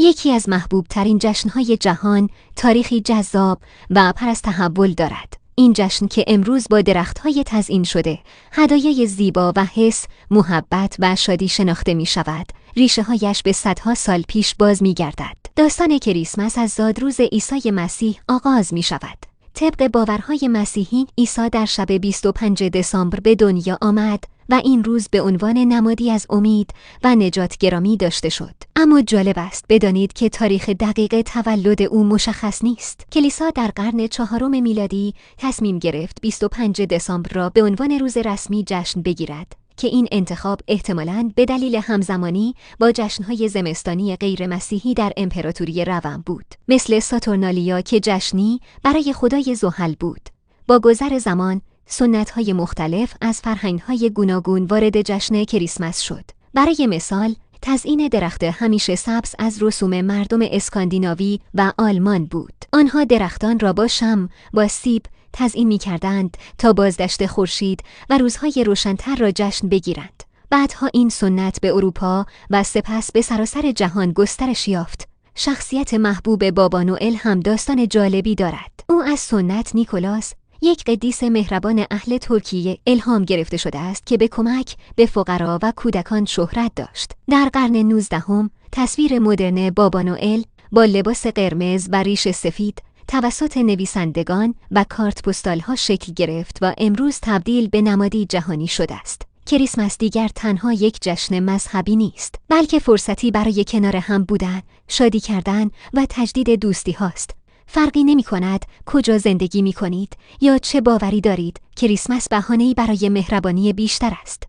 یکی از محبوب ترین جشن‌های جهان، تاریخی جذاب و پر از تحول دارد. این جشن که امروز با درخت‌های تزیین شده، هدایای زیبا و حس، محبت و شادی شناخته می‌شود، ریشه‌هایش به صدها سال پیش باز می‌گردد. داستان کریسمس از زادروز عیسی مسیح آغاز می‌شود. طبق باورهای مسیحی، عیسی در شب 25 دسامبر به دنیا آمد و این روز به عنوان نمادی از امید و نجات گرامی داشته شد. اما جالب است بدانید که تاریخ دقیق تولد او مشخص نیست. کلیسا در قرن 4 میلادی تصمیم گرفت 25 دسامبر را به عنوان روز رسمی جشن بگیرد که این انتخاب احتمالاً به دلیل همزمانی با جشن‌های زمستانی غیر مسیحی در امپراتوری روم بود، مثل ساتورنالیا که جشنی برای خدای زحل بود. با گذر زمان، سنت‌های مختلف از فرهنگ‌های گوناگون وارد جشن کریسمس شد. برای مثال، تزیین درخت همیشه سبز از رسوم مردم اسکاندیناوی و آلمان بود. آنها درختان را با شمع، با سیب تزیین می‌کردند تا بازدشت خورشید و روزهای روشن‌تر را جشن بگیرند. بعدها این سنت به اروپا و سپس به سراسر جهان گسترش یافت. شخصیت محبوب بابا نوئل هم داستان جالبی دارد. او از سنت نیکولاس، یک قدیس مهربان اهل ترکیه، الهام گرفته شده است که به کمک به فقرا و کودکان شهرت داشت. در قرن 19 تصویر مدرن بابا نوئل با لباس قرمز و ریش سفید توسط نویسندگان و کارت پستال‌ها شکل گرفت و امروز تبدیل به نمادی جهانی شده است. کریسمس دیگر تنها یک جشن مذهبی نیست، بلکه فرصتی برای کنار هم بودن، شادی کردن و تجدید دوستی هاست. فرقی نمی کند کجا زندگی می کنید یا چه باوری دارید، کریسمس بهانه‌ای برای مهربانی بیشتر است.